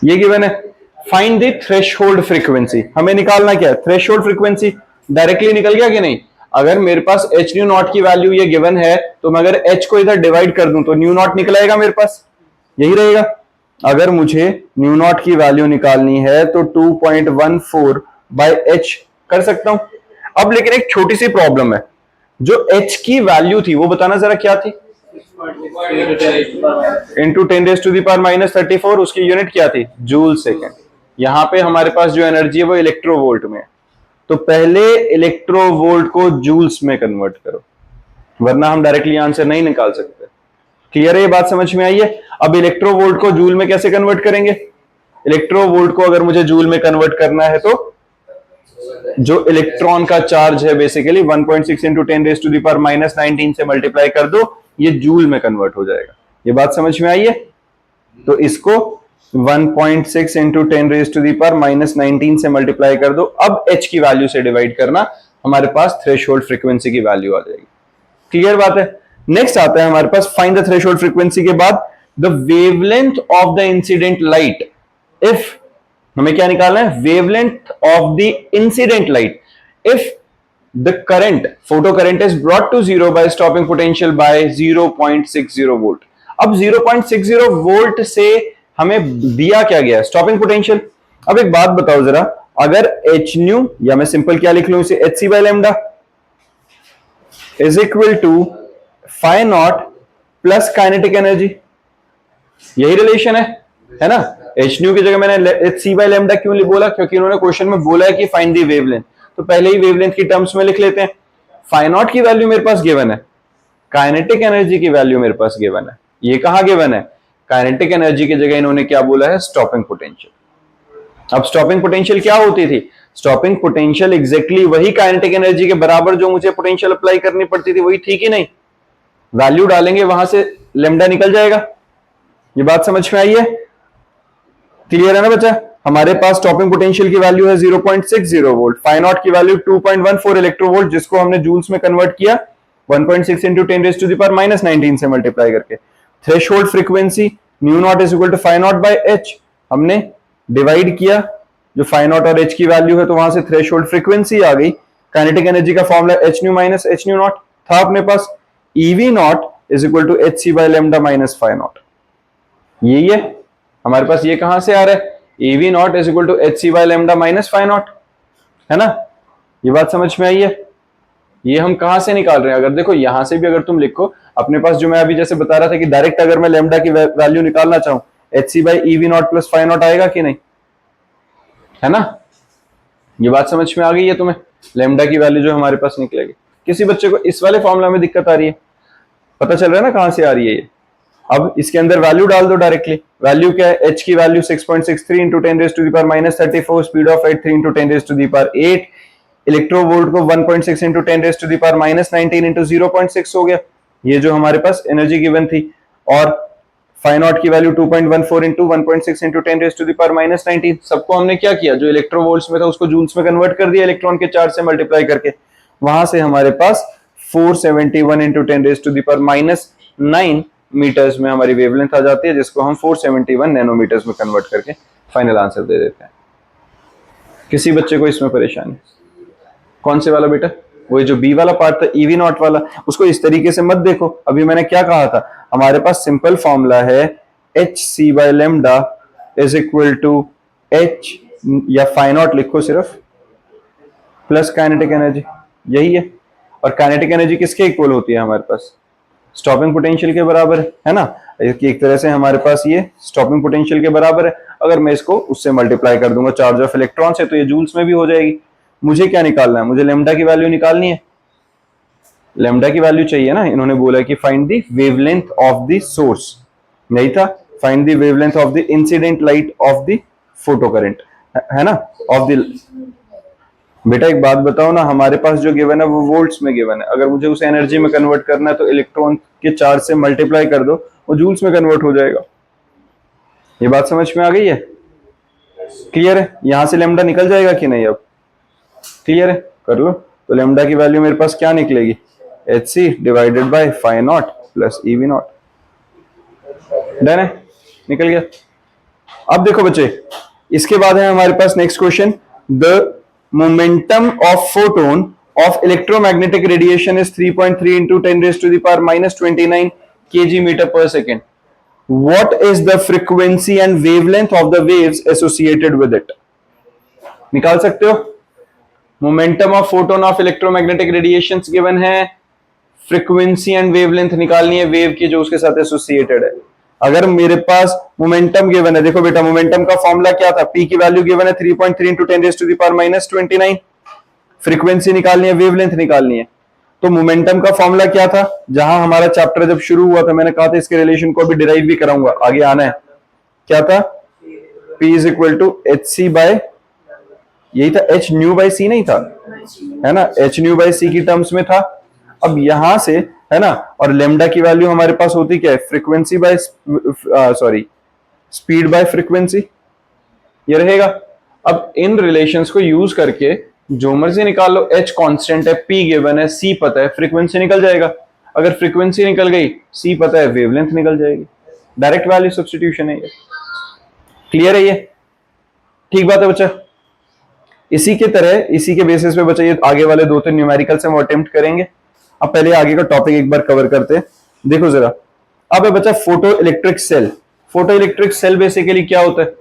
Speaker 1: ये गिवन है। फाइंड द थ्रेशोल्ड फ्रीक्वेंसी, हमें निकालना क्या है? Threshold frequency. डायरेक्टली निकल गया कि नहीं? अगर मेरे पास एच न्यू नॉट की वैल्यू ये गिवन है, तो मैं अगर एच को इधर डिवाइड कर दूं तो न्यू नॉट निकल आएगा मेरे पास, यही रहेगा। अगर मुझे न्यू नॉट की वैल्यू निकालनी है तो 2.14 बाय एच कर सकता हूं। अब लेकिन एक छोटी सी प्रॉब्लम है, जो एच की वैल्यू थी वो बताना जरा क्या थी? इंटू 10⁻⁻34, उसकी यूनिट क्या थी? Joule second. यहां पे हमारे पास जो एनर्जी है वो इलेक्ट्रोवोल्ट में है, तो पहले इलेक्ट्रोवोल्ट को जूल्स में कन्वर्ट करो, वरना हम डायरेक्टली आंसर नहीं निकाल सकते। क्लियर है? ये बात समझ में आई है? अब इलेक्ट्रोवोल्ट को जूल में कैसे कन्वर्ट करेंगे? इलेक्ट्रोवोल्ट को अगर मुझे जूल में कन्वर्ट करना है तो जो इलेक्ट्रॉन का चार्ज है बेसिकली 1.6 इंटू 10⁻⁻19 से मल्टीप्लाई कर दो, ये जूल में कन्वर्ट हो जाएगा। ये बात समझ में आई है? तो इसको 1.6 इंटू 10⁻⁻19 से मल्टीप्लाई कर दो। अब h की वैल्यू से डिवाइड करना, हमारे पास थ्रेशोल्ड फ्रीक्वेंसी की वैल्यू आ जाएगी। क्लियर बात है? नेक्स्ट आता है हमारे पास फाइंड द थ्रेशोल्ड फ्रीक्वेंसी के बाद the wavelength of the incident light if, हमें क्या निकालना है? Wavelength of the incident light if the current, photo current is brought to zero by stopping potential by 0.60 volt. अब 0.60 वोल्ट से हमें दिया क्या गया? Stopping potential. अब एक बात बताओ जरा, अगर एच न्यू, या मैं सिंपल क्या लिख लूं इसे, h c by lambda is equal to phi naught plus kinetic energy, यही रिलेशन है ना? एच न्यू की जगह मैंने एच सी बाय लैम्डा क्यों बोला? क्योंकि उन्होंने क्वेश्चन में बोला है कि फाइंड दी वेवलेंथ, तो पहले ही वेवलेंथ की टर्म्स में लिख लेते हैं। फाई नॉट की वैल्यू मेरे पास गिवन है, काइनेटिक एनर्जी की वैल्यू मेरे पास गिवन है। ये कहां गिवन है? काइनेटिक एनर्जी की जगह इन्होंने क्या बोला है? Stopping potential. अब स्टॉपिंग पोटेंशियल क्या होती थी? स्टॉपिंग पोटेंशियल एग्जैक्टली वही काइनेटिक एनर्जी के बराबर जो मुझे पोटेंशियल अप्लाई करनी पड़ती थी वही थी कि नहीं? वैल्यू डालेंगे वहां से लेमडा निकल जाएगा। ये बात समझ में आई है? क्लियर है ना बच्चा? हमारे पास स्टॉपिंग पोटेंशियल की वैल्यू है 0.60 वोल्ट, फाई नॉट की वैल्यू 2.14 इलेक्ट्रोवोल्ट, जिसको हमने जूल्स में कन्वर्ट किया 1.6 इंटू 10⁻⁻19 से मल्टीप्लाई करके। Threshold frequency nu naught is equal to phi naught by h, हमने डिवाइड किया जो फाई नॉट और एच की वैल्यू है, तो वहां से थ्रेशोल्ड फ्रीक्वेंसी आ गई। काइनेटिक एनर्जी का formula h nu minus h nu naught था अपने पास, EV naught is equal to h c by lambda minus phi naught. यही है हमारे पास। ये कहां से आ रहा है? EV naught is equal to h c by lambda minus phi naught, है ना? ये बात समझ में आई है? ये हम कहां से निकाल रहे हैं? अगर देखो यहां से भी अगर तुम लिखो अपने पास, जो मैं अभी जैसे बता रहा था कि डायरेक्ट अगर मैं लेमडा की वैल्यू निकालना चाहूं, h C by eV naught plus phi naught आएगा कि नहीं? है ना? ये बात समझ में आ गई है तुम्हें? लेमडा की वैल्यू जो हमारे पास निकलेगी। किसी बच्चे को इस वाले फॉर्मूला में दिक्कत आ रही है? पता चल रहा है ना कहां से आ रही है ये? अब इसके अंदर वैल्यू डाल दो डायरेक्टली। वैल्यू क्या है? एच की value 6.63 into 10⁻⁻34, speed of light 3 into 10⁻8, electronvolt को 1.6 इंटू 10⁻⁻19 इंटू 0.6 हो गया। ये जो हमारे पास एनर्जी गिवन थी, और फाई नॉट की वैल्यू 2.14 इंटू 1.6 इंटू 10⁻⁻19। सबको हमने क्या किया? जो इलेक्ट्रोवोल्ट्स में था उसको जूल्स में कन्वर्ट कर दिया इलेक्ट्रॉन के चार्ज से मल्टीप्लाई करके। वहां से हमारे पास 471 इंटू 10⁻⁹ मीटर्स में हमारी वेवलेंथ आ जाती है, जिसको हम 471 नैनोमीटर्स में कन्वर्ट करके फाइनल आंसर दे देते हैं। किसी बच्चे को इसमें परेशानी? कौन से वाला बेटा? वही जो बी वाला पार्ट था, ईवी नॉट वाला, उसको इस तरीके से मत देखो। अभी मैंने क्या कहा था? हमारे पास सिंपल फॉर्मूला है h c by lambda is equal to h, या फाई नॉट लिखो सिर्फ, प्लस काइनेटिक एनर्जी। यही है। और काइनेटिक एनर्जी किसके इक्वल होती है हमारे पास? स्टॉपिंग पोटेंशियल के बराबर है ना? एक तरह से हमारे पास ये स्टॉपिंग पोटेंशियल के बराबर है। अगर मैं इसको उससे मल्टीप्लाई कर दूंगा चार्ज ऑफ इलेक्ट्रॉन से, तो ये जूल्स में भी हो जाएगी। मुझे क्या निकालना है? मुझे लेमडा की वैल्यू निकालनी है। लेमडा की वैल्यू चाहिए ना। इन्होंने बोला कि find the wavelength of the source, नहीं था? Find the wavelength of the incident light of the photo current, है ना? ऑफ द बेटा एक बात बताओ ना, हमारे पास जो गिवन है वो वोल्ट्स में गिवन है। अगर मुझे उसे एनर्जी में कन्वर्ट करना है तो इलेक्ट्रॉन के चार्ज से मल्टीप्लाई कर दो, वो जूल्स में कन्वर्ट हो जाएगा। ये बात समझ में आ गई है? क्लियर है? यहां से लेमडा निकल जाएगा कि नहीं? अब क्लियर है? कर लो। तो लेमडा की वैल्यू मेरे पास क्या निकलेगी? H c divided by phi naught plus eV naught. Done है? निकल गया। अब देखो बच्चे, इसके बाद है हमारे पास next question, the momentum of photon of electromagnetic radiation is 3.3 into 10⁻⁻29 kg meter per second. What is the frequency and wavelength of the waves associated with it? निकाल सकते हो? Momentum of photon of electromagnetic radiations given है, frequency and wavelength निकालनी है wave की जो उसके साथ एसोसिएटेड है। अगर मेरे पास मोमेंटम गिवन है, देखो बेटा मोमेंटम का फॉर्मूला क्या था? पी की वैल्यू गिवन है 3.3 इंटू 10⁻⁻29। फ्रीक्वेंसी निकालनी है, वेवलेंथ निकालनी है। तो मोमेंटम का फॉर्मूला क्या था? जहां हमारा चैप्टर जब शुरू हुआ था मैंने कहा था इसके रिलेशन को अभी डिराइव भी कराऊंगा, आगे आना है। क्या था? P is equal to h c by, यही था, एच न्यू बाय सी नहीं था, है ना? एच न्यू बाय सी की टर्म्स में था। अब यहां से, है ना, और लेमडा की वैल्यू हमारे पास होती क्या है? Frequency by sorry speed by frequency, ये रहेगा। अब इन रिलेशंस को यूज करके जो मर्जी निकाल लो, एच कांस्टेंट है, पी गिवन है, सी पता है, फ्रीक्वेंसी निकल जाएगा। अगर फ्रीक्वेंसी निकल गई, सी पता है, वेवलेंथ निकल जाएगी। डायरेक्ट वैल्यू सब्स्टिट्यूशन है ये। क्लियर है ये? ठीक बात है बच्चा। इसी के तरह, इसी के बेसिस पे बच्चा ये आगे वाले 2-3 न्यूमेरिकल्स हम अटेम्प्ट करेंगे। अब पहले आगे का टॉपिक एक बार कवर करते हैं। देखो जरा, अब है बच्चा photo electric cell. Photo electric cell basically क्या होता है?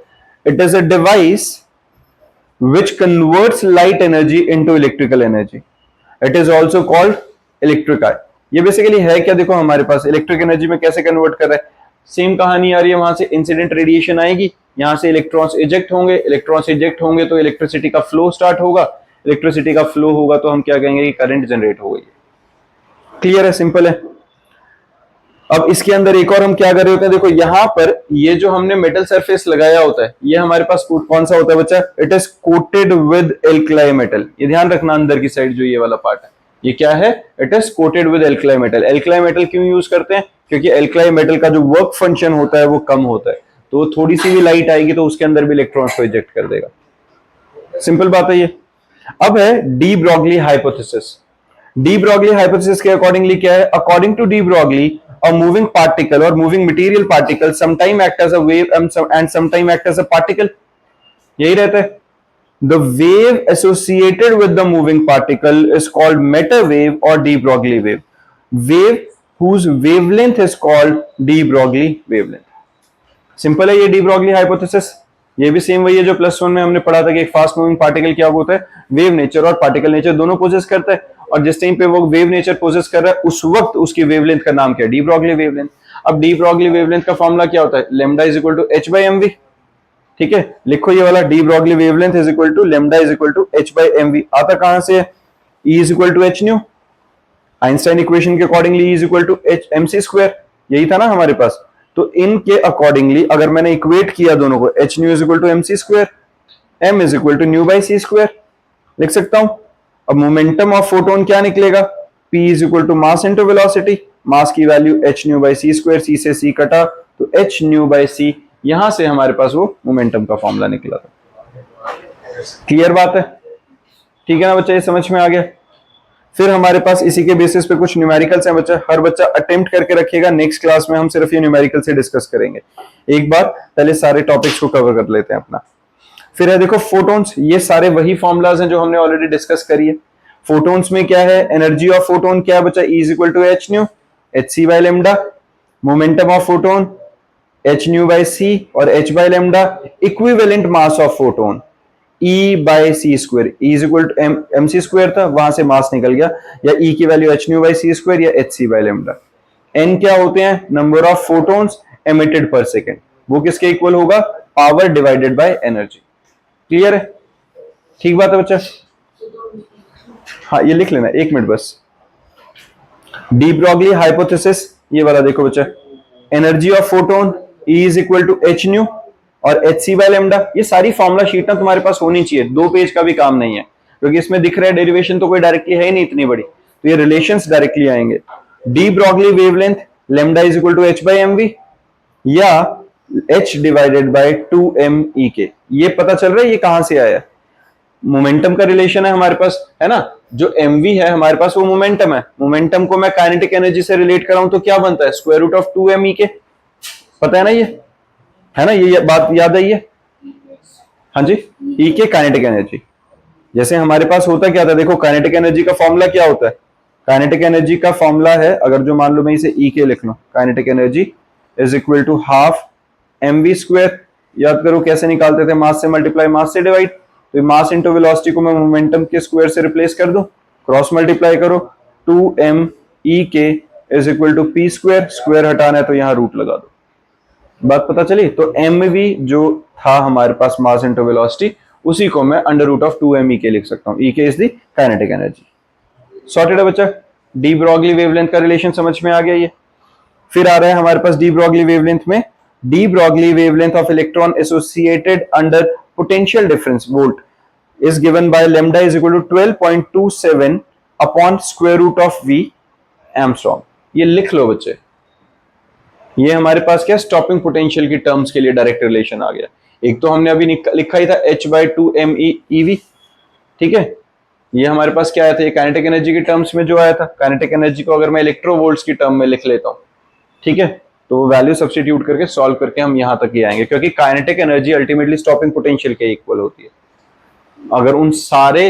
Speaker 1: It is a device which converts light energy into electrical energy. It is also called electric eye. ये बेसिकली है क्या? देखो हमारे पास इलेक्ट्रिक एनर्जी में कैसे कन्वर्ट कर रहा है, सेम कहानी आ रही है। वहां से इंसिडेंट रेडिएशन आएगी, यहां से इलेक्ट्रॉन्स इजेक्ट होंगे, इलेक्ट्रॉन्स इजेक्ट होंगे तो इलेक्ट्रिसिटी का फ्लो स्टार्ट होगा, इलेक्ट्रिसिटी का फ्लो होगा तो हम क्या कहेंगे कि करंट जनरेट हो गई। क्लियर है? सिंपल है। अब इसके अंदर एक और हम क्या कर रहे होते हैं, देखो यहां पर ये जो हमने मेटल सरफेस लगाया होता है, ये हमारे पास कौन सा होता है बच्चा, it is coated with alkali metal. ये ध्यान रखना, अंदर की साइड जो ये वाला पार्ट है, ये क्या है, it is coated with alkali metal. Alkali metal क्यों यूज करते हैं, क्योंकि एल्कलाई मेटल का जो वर्क फंक्शन होता है वो कम होता है, तो थोड़ी सी भी लाइट आएगी तो उसके अंदर भी इलेक्ट्रॉन्स को इजेक्ट कर देगा। सिंपल बात है ये। अब है de Broglie hypothesis. De Broglie hypothesis के अकॉर्डिंगली क्या है, according to de Broglie a moving particle or moving material particle sometime act as a wave and sometime act as a particle, यही रहता है। The wave associated with the moving particle is called meta wave or de Broglie wave, wave whose wavelength is called de Broglie wavelength। Simple है ये D Broglie hypothesis. ये भी same वही है जो प्लस वन में हमने पढ़ा था कि एक फास्ट मूविंग पार्टिकल क्या होता है, वेव नेचर और पार्टिकल नेचर दोनों पोजेस करता है, और जिस टाइम पे वो वेव नेचर पोजेस कर रहा है उस वक्त उसकी वेवलेंथ का नाम क्या है, डी ब्रॉगली वेवलेंथ। अब डी ब्रॉगली वेवलेंथ का फॉर्मूला क्या होता है, lambda is equal to H by M V. ठीक है, लिखो ये वाला, de Broglie wavelength is equal to lambda is equal to H by M V. आता कहां से है, E is equal to H nu, Einstein equation के accordingly E is equal to H M C square, यही था ना हमारे पास। तो इनके अकॉर्डिंगली अगर मैंने इक्वेट किया दोनों को, h nu is equal to M C square, m is equal to nu by C square लिख सकता हूं। अब मोमेंटम ऑफ फोटोन क्या निकलेगा, P is equal to mass into velocity, mass की value H nu by C square, C से C कटा तो एच न्यू बाई सी, यहां से हमारे पास वो मोमेंटम का फॉर्मूला निकला था। क्लियर बात है, ठीक है ना बच्चा, ये समझ में आ गया। फिर हमारे पास इसी के बेसिस पे कुछ न्यूमेरिकल्स हैं बच्चा, हर बच्चा अटेम्प्ट करके रखेगा, नेक्स्ट क्लास में हम सिर्फ ये न्यूमेरिकल से डिस्कस करेंगे। एक बार पहले सारे टॉपिक्स को कवर कर लेते हैं अपना। फिर है देखो फोटोन्स, ये सारे वही फॉर्मुलाज हैं जो हमने ऑलरेडी डिस्कस करी है। फोटोन्स में क्या है, एनर्जी ऑफ फोटोन क्या है बच्चा, E is equal to H nu H C by lambda, momentum of photon H nu by C और H by lambda, equivalent mass of photon E by C square, E is equal to M C square था, वहां से mass निकल गया, या E की value H nu by C square या H C by lambda. N क्या होते हैं, number of photons emitted per second, वो किसके इक्वल होगा, power divided by energy. Clear है, ठीक बात है बच्चा। हाँ ये लिख लेना, एक मिनट बस। डी ब्रॉगली हाइपोथेसिस ये वाला देखो बच्चा, energy of photon E is equal to H nu और एच सी बाय लेमडा। ये सारी फॉर्मुला शीट ना तुम्हारे पास होनी चाहिए, 2 पेज का भी काम नहीं है, क्योंकि इसमें दिख रहा है डेरिवेशन तो कोई डायरेक्टली है ही नहीं इतनी बड़ी, तो ये रिलेशंस डायरेक्टली आएंगे। De Broglie wavelength lambda is equal to H by M v या h divided by 2m e के, ये पता चल रहा है ये कहां से आया, मोमेंटम का रिलेशन है हमारे पास, है ना। जो mv है हमारे पास वो मोमेंटम है, मोमेंटम को मैं काइनेटिक एनर्जी से रिलेट कराऊं तो क्या बनता है, square root of 2m e के, पता है ना ये, है ना, ये बात याद आई है। हाँ जी, e के काइनेटिक एनर्जी, जैसे हमारे पास होता क्या था, देखो काइनेटिक एनर्जी का फॉर्मूला क्या होता है, काइनेटिक एनर्जी का फॉर्मूला है, अगर जो मान लो मैं इसे e के लिख लूं, kinetic energy is equal to half m v square. याद करो कैसे निकालते थे, मास से मल्टीप्लाई मास से डिवाइड, तो मास इंटू वेलोसिटी को मैं मोमेंटम के स्क्वायर से रिप्लेस कर दूं, क्रॉस मल्टीप्लाई करो, 2m e के is equal to p square, square हटाना है तो यहां रूट लगा दो, बात पता चली। तो mv जो था हमारे पास मास इंटू वेलोसिटी, उसी को मैं under root of 2m e के लिख सकता हूं, e के is the kinetic energy. Sorted है बच्चा, डी ब्रॉगली वेवलेंथ का रिलेशन समझ में आ गया ये। फिर आ रहा है हमारे पास डी ब्रॉगली वेवलेंथ में, de Broglie wavelength of electron associated under potential difference volt is given by lambda is equal to 12.27 upon square root of v angstrom. ये लिख लो बच्चे, ये हमारे पास क्या स्टॉपिंग पोटेंशियल की टर्म्स के लिए डायरेक्ट रिलेशन आ गया। एक तो हमने अभी लिखा ही था h बाई 2m ev, ठीक है, ये हमारे पास क्या आया था, ये काइनेटिक एनर्जी के टर्म्स में जो आया था। काइनेटिक एनर्जी को अगर मैं इलेक्ट्रोवोल्ट्स की टर्म में लिख लेता हूं, ठीक है, तो वैल्यू सब्स्टिट्यूट करके सॉल्व करके हम यहां तक ही आएंगे, क्योंकि kinetic energy ultimately stopping potential के इक्वल होती है। अगर उन सारे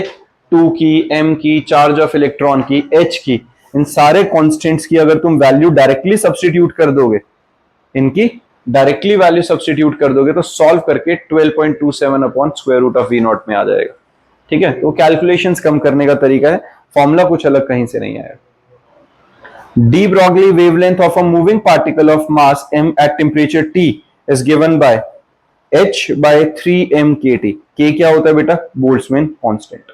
Speaker 1: 2 की, m की, चार्ज ऑफ इलेक्ट्रॉन की, h की, इन सारे कांस्टेंट्स की अगर तुम वैल्यू डायरेक्टली सब्स्टिट्यूट कर दोगे, इनकी डायरेक्टली वैल्यू सब्स्टिट्यूट कर दोगे तो सॉल्व करके 12.27 upon square root of v naught में आ जाएगा, ठीक है। तो कैलकुलेशंस कम करने का तरीका है, फॉर्मूला कुछ अलग कहीं से नहीं आया। De Broglie wavelength of a moving particle of mass m at temperature T is given by h by 3m kt। k क्या होता है बेटा, बोल्ट्जमैन कांस्टेंट।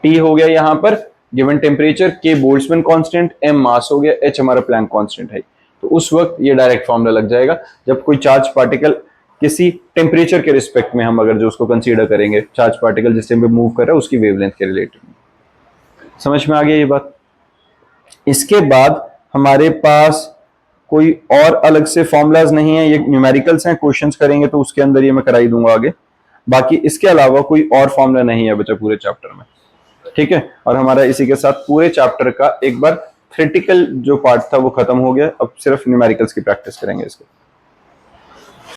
Speaker 1: T हो गया यहां पर given temperature, k Boltzmann constant, m मास हो गया, h हमारा प्लैंक कांस्टेंट है। तो उस वक्त ये डायरेक्ट फॉर्मूला लग जाएगा। जब कोई चार्ज पार्टिकल किसी टेम्परेचर के रिस्पेक्ट में हम अगर जो उसको कंसीडर करेंगे, चार्ज पार्टिकल जिस टाइम पे मूव कर रहा है उसकी वेवलेंथ के रिलेटेड। समझ में आ गया ये बात? इसके बाद हमारे पास कोई और अलग से फॉर्मूलाज नहीं है, ये न्यूमेरिकल्स हैं, क्वेश्चंस करेंगे तो उसके अंदर ये मैं करा ही दूंगा आगे। बाकी इसके अलावा कोई और फॉर्मूला नहीं है बच्चा पूरे चैप्टर में, ठीक है। और हमारा इसी के साथ पूरे चैप्टर का एक बार थ्योरेटिकल जो पार्ट था वो खत्म हो गया, अब सिर्फ न्यूमेरिकल्स की प्रैक्टिस करेंगे इसको।